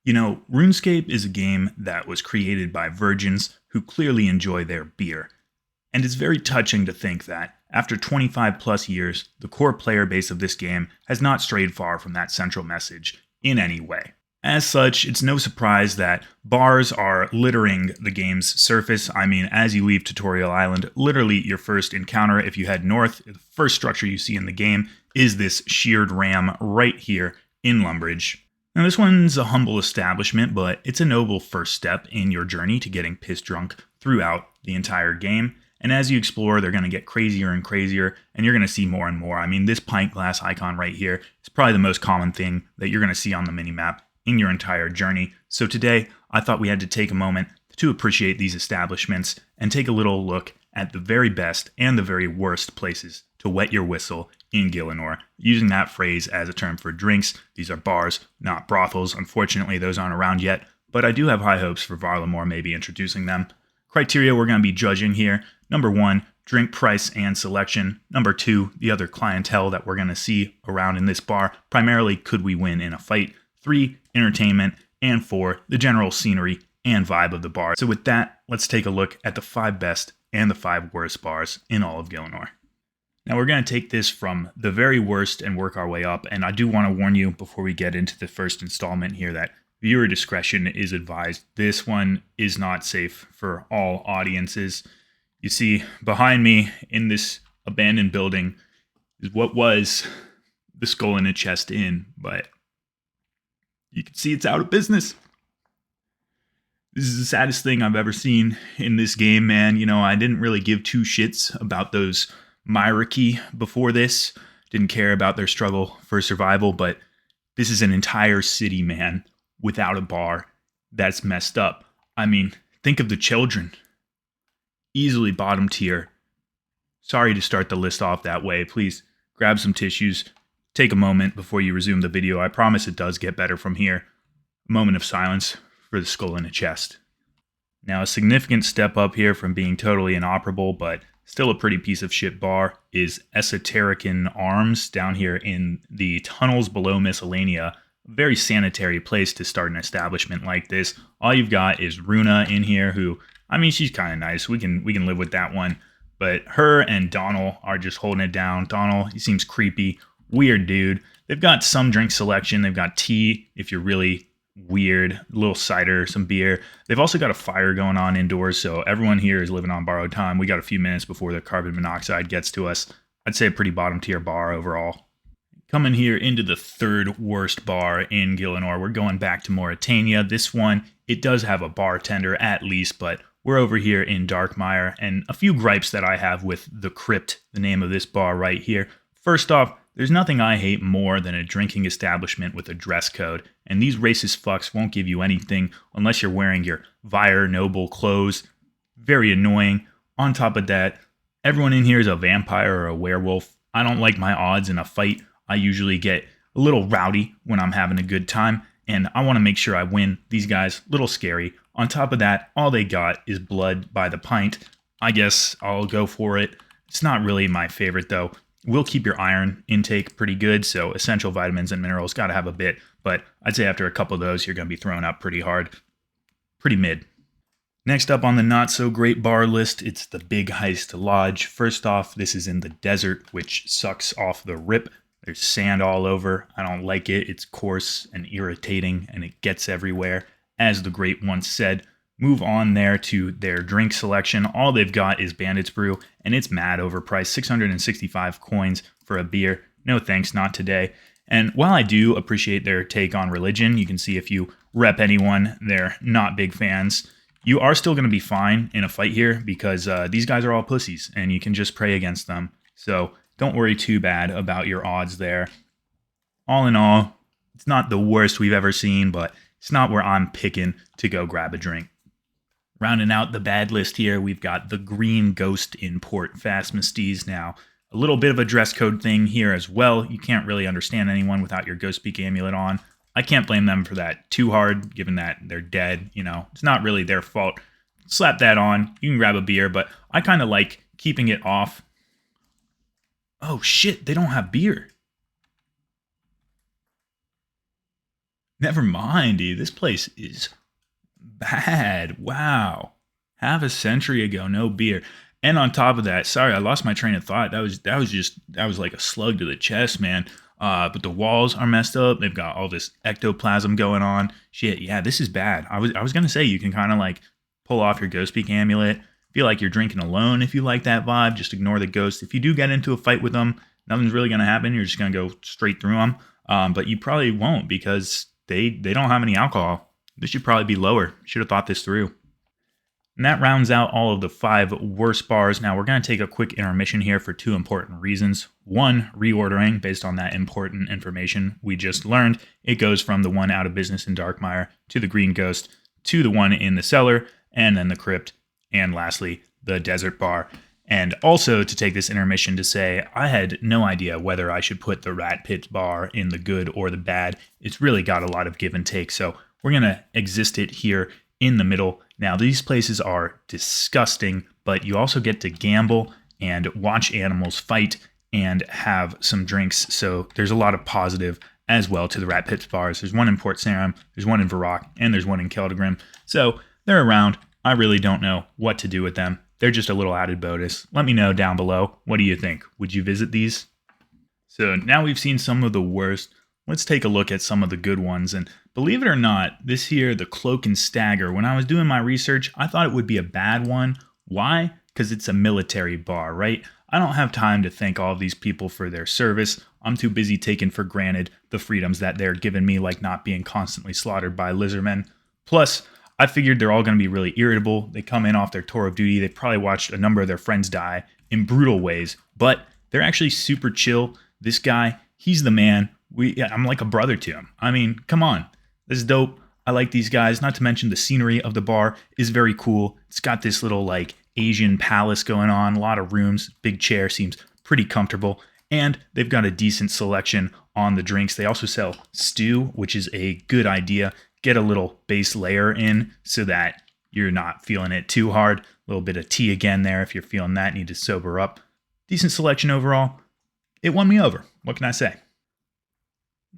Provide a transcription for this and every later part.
You know, RuneScape is a game that was created by virgins who clearly enjoy their beer. And it's very touching to think that, after 25 plus years, the core player base of this game has not strayed far from that central message in any way. As such, it's no surprise that bars are littering the game's surface. I mean, as you leave Tutorial Island, literally your first encounter, if you head north, the first structure you see in the game is this sheared ram right here in Lumbridge. Now, this one's a humble establishment, but it's a noble first step in your journey to getting piss drunk throughout the entire game. And as you explore, they're going to get crazier and crazier, and you're going to see more and more. I mean, this pint glass icon right here is probably the most common thing that you're going to see on the minimap in your entire journey. So today, I thought we had to take a moment to appreciate these establishments and take a little look at the very best and the very worst places to wet your whistle in Gielinor, using that phrase as a term for drinks. These are bars, not brothels. Unfortunately, those aren't around yet, but I do have high hopes for Varlamore maybe introducing them. Criteria we're going to be judging here. Number 1, drink price and selection. Number 2, the other clientele that we're going to see around in this bar. Primarily, could we win in a fight? 3, entertainment. And 4, the general scenery and vibe of the bar. So with that, let's take a look at the 5 best and the 5 worst bars in all of Gielinor. Now we're going to take this from the very worst and work our way up, and I do want to warn you before we get into the first installment here that viewer discretion is advised. This one is not safe for all audiences. You see, behind me in this abandoned building is what was the Skull in a Chest Inn, but you can see it's out of business. This is the saddest thing I've ever seen in this game, man. You know, I didn't really give two shits about those Myraki before this. Didn't care about their struggle for survival, but this is an entire city, man, without a bar. That's messed up. I mean, think of the children. Easily bottom tier. Sorry to start the list off that way. Please grab some tissues. Take a moment before you resume the video. I promise it does get better from here. A moment of silence for the skull in a chest. Now, a significant step up here from being totally inoperable, but still a pretty piece of shit bar, is Esoterican Arms down here in the tunnels below Miscellanea. A very sanitary place to start an establishment like this. All you've got is Runa in here who, I mean, she's kind of nice. We can live with that one. But her and Donald are just holding it down. Donald, he seems creepy. Weird dude. They've got some drink selection. They've got tea if you're really weird, a little cider, some beer. They've also got a fire going on indoors, so everyone here is living on borrowed time. We got a few minutes before the carbon monoxide gets to us. I'd say a pretty bottom tier bar overall. Coming here into the third worst bar in Gielinor, we're going back to Mauritania. This one, it does have a bartender at least, but we're over here in Darkmire, and a few gripes that I have with the Crypt, the name of this bar right here. First off, there's nothing I hate more than a drinking establishment with a dress code, and these racist fucks won't give you anything unless you're wearing your Vire Noble clothes. Very annoying. On top of that, everyone in here is a vampire or a werewolf. I don't like my odds in a fight. I usually get a little rowdy when I'm having a good time, and I want to make sure I win. These guys, little scary. On top of that, all they got is blood by the pint. I guess I'll go for it. It's not really my favorite though. Will keep your iron intake pretty good, so essential vitamins and minerals got to have a bit, but I'd say after a couple of those, you're going to be thrown up pretty hard. Pretty mid. Next up on the not-so-great bar list, it's the Big Heist Lodge. First off, this is in the desert, which sucks off the rip. There's sand all over. I don't like it. It's coarse and irritating, and it gets everywhere. As the great once said, move on there to their drink selection. All they've got is Bandit's Brew, and it's mad overpriced. 665 coins for a beer. No thanks, not today. And while I do appreciate their take on religion, you can see if you rep anyone, they're not big fans. You are still going to be fine in a fight here because these guys are all pussies, and you can just pray against them. So don't worry too bad about your odds there. All in all, it's not the worst we've ever seen, but it's not where I'm picking to go grab a drink. Rounding out the bad list here, we've got the Green Ghost in Port Fastmasties. Now, a little bit of a dress code thing here as well. You can't really understand anyone without your Ghost Speak amulet on. I can't blame them for that too hard, given that they're dead. You know, it's not really their fault. Slap that on. You can grab a beer, but I kind of like keeping it off. Oh shit, they don't have beer. Never mind, dude. This place is bad. Wow. Half a century ago, no beer. And on top of that, sorry, I lost my train of thought. That was like a slug to the chest, man. But the walls are messed up. They've got all this ectoplasm going on. Shit, yeah, this is bad. I was gonna say you can kind of like pull off your ghost peak amulet. Feel like you're drinking alone if you like that vibe. Just ignore the ghost. If you do get into a fight with them, nothing's really gonna happen. You're just gonna go straight through them. But you probably won't because they don't have any alcohol. This should probably be lower. Should have thought this through. And that rounds out all of the 5 worst bars. Now, we're going to take a quick intermission here for 2 important reasons. One, reordering based on that important information we just learned. It goes from the one out of business in Darkmire to the Green Ghost to the one in the cellar, and then the Crypt, and lastly, the Desert Bar. And also to take this intermission to say, I had no idea whether I should put the Rat Pit Bar in the good or the bad. It's really got a lot of give and take, so we're going to exist it here in the middle. Now, these places are disgusting, but you also get to gamble and watch animals fight and have some drinks. So there's a lot of positive as well to the Rat Pit bars. There's one in Port Sarim, there's one in Varrock, and there's one in Keldagrim. So they're around. I really don't know what to do with them. They're just a little added bonus. Let me know down below. What do you think? Would you visit these? So now we've seen some of the worst. Let's take a look at some of the good ones. And believe it or not, this here, the Cloak and Stagger, when I was doing my research, I thought it would be a bad one. Why? Because it's a military bar, right? I don't have time to thank all of these people for their service. I'm too busy taking for granted the freedoms that they're giving me, like not being constantly slaughtered by lizardmen. Plus, I figured they're all going to be really irritable. They come in off their tour of duty. They've probably watched a number of their friends die in brutal ways, but they're actually super chill. This guy, he's the man. I'm like a brother to him. I mean, come on. This is dope. I like these guys. Not to mention the scenery of the bar is very cool. It's got this little like Asian palace going on. A lot of rooms. Big chair seems pretty comfortable. And they've got a decent selection on the drinks. They also sell stew, which is a good idea. Get a little base layer in so that you're not feeling it too hard. A little bit of tea again there if you're feeling that. Need to sober up. Decent selection overall. It won me over. What can I say?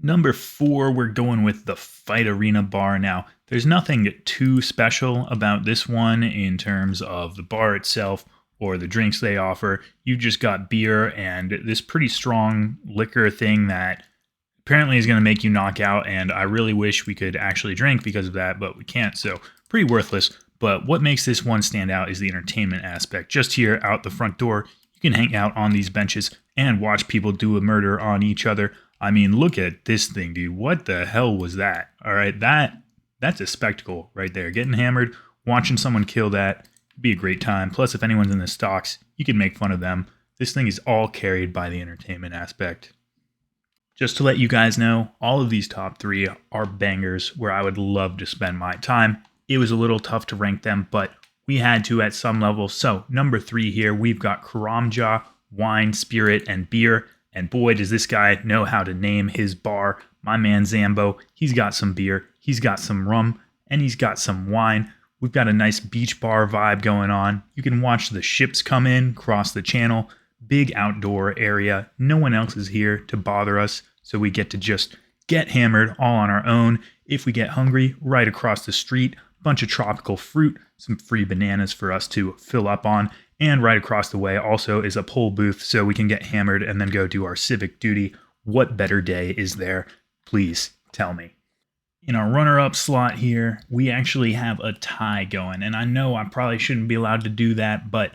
Number 4, we're going with the Fight Arena Bar. Now, there's nothing too special about this one in terms of the bar itself or the drinks they offer. You just got beer and this pretty strong liquor thing that apparently is going to make you knock out, and I really wish we could actually drink because of that, but we can't, so pretty worthless. But what makes this one stand out is the entertainment aspect. Just here out the front door, you can hang out on these benches and watch people do a murder on each other. I mean, look at this thing, dude. What the hell was that? All right, that's a spectacle right there. Getting hammered, watching someone kill that, it'd be a great time. Plus, if anyone's in the stocks, you can make fun of them. This thing is all carried by the entertainment aspect. Just to let you guys know, all of these top 3 are bangers where I would love to spend my time. It was a little tough to rank them, but we had to at some level. So, number 3 here, we've got Karamja, wine, spirit, and beer. And boy, does this guy know how to name his bar. My man Zambo, he's got some beer, he's got some rum, and he's got some wine. We've got a nice beach bar vibe going on. You can watch the ships come in, cross the channel. Big outdoor area. No one else is here to bother us, so we get to just get hammered all on our own. If we get hungry, right across the street, bunch of tropical fruit, some free bananas for us to fill up on. And right across the way also is a pole booth so we can get hammered and then go do our civic duty. What better day is there? Please tell me. In our runner-up slot here, we actually have a tie going. And I know I probably shouldn't be allowed to do that, but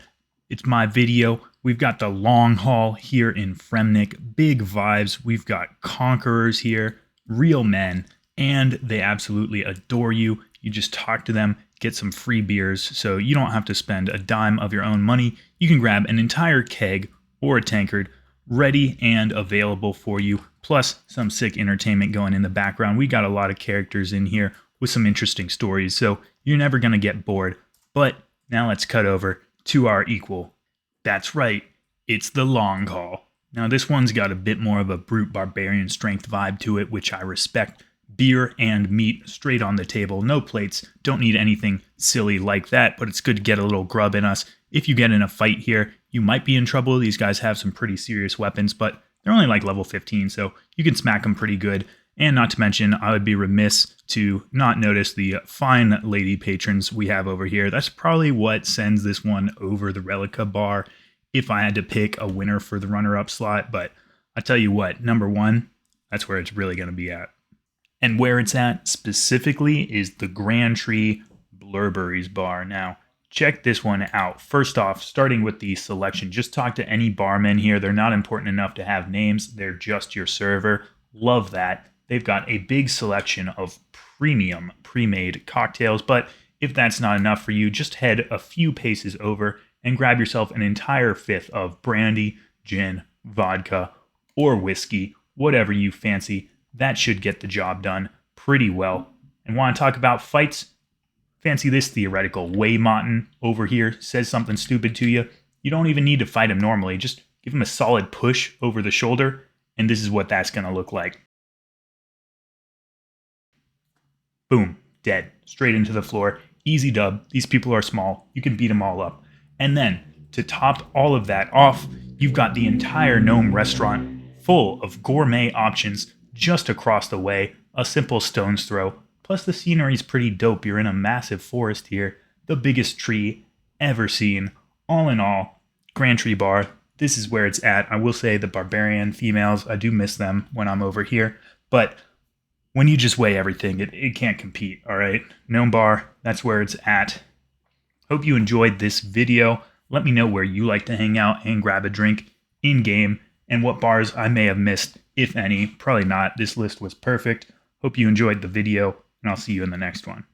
it's my video. We've got the long haul here in Fremnik. Big vibes. We've got conquerors here, real men, and they absolutely adore you. You just talk to them, get some free beers, so you don't have to spend a dime of your own money. You can grab an entire keg or a tankard ready and available for you, plus some sick entertainment going in the background. We got a lot of characters in here with some interesting stories, so you're never going to get bored. But now let's cut over to our equal. That's right, it's the long haul. Now this one's got a bit more of a brute barbarian strength vibe to it, which I respect. Beer and meat straight on the table, no plates, don't need anything silly like that, but it's good to get a little grub in us. If you get in a fight here, you might be in trouble. These guys have some pretty serious weapons, but they're only like level 15, so you can smack them pretty good. And not to mention, I would be remiss to not notice the fine lady patrons we have over here. That's probably what sends this one over the Relica bar if I had to pick a winner for the runner-up slot. But I tell you what, number one, that's where it's really going to be at. And where it's at specifically is the Grand Tree Blurberry's bar. Now, check this one out. First off, starting with the selection, just talk to any barman here. They're not important enough to have names. They're just your server. Love that. They've got a big selection of premium pre-made cocktails, but if that's not enough for you, just head a few paces over and grab yourself an entire fifth of brandy, gin, vodka, or whiskey, whatever you fancy. That should get the job done pretty well. And want to talk about fights? Fancy this theoretical. Waymonton over here says something stupid to you. You don't even need to fight him normally. Just give him a solid push over the shoulder, and this is what that's going to look like. Boom, dead, straight into the floor. Easy dub. These people are small. You can beat them all up. And then, to top all of that off, you've got the entire Gnome restaurant full of gourmet options just across the way, a simple stone's throw. Plus the scenery's pretty dope. You're in a massive forest here, the biggest tree ever seen. All in all, Grand Tree Bar, this is where it's at. I will say the barbarian females, I do miss them when I'm over here, but when you just weigh everything, it can't compete, all right? Gnome Bar, that's where it's at. Hope you enjoyed this video. Let me know where you like to hang out and grab a drink in-game and what bars I may have missed, if any. Probably not. This list was perfect. Hope you enjoyed the video, and I'll see you in the next one.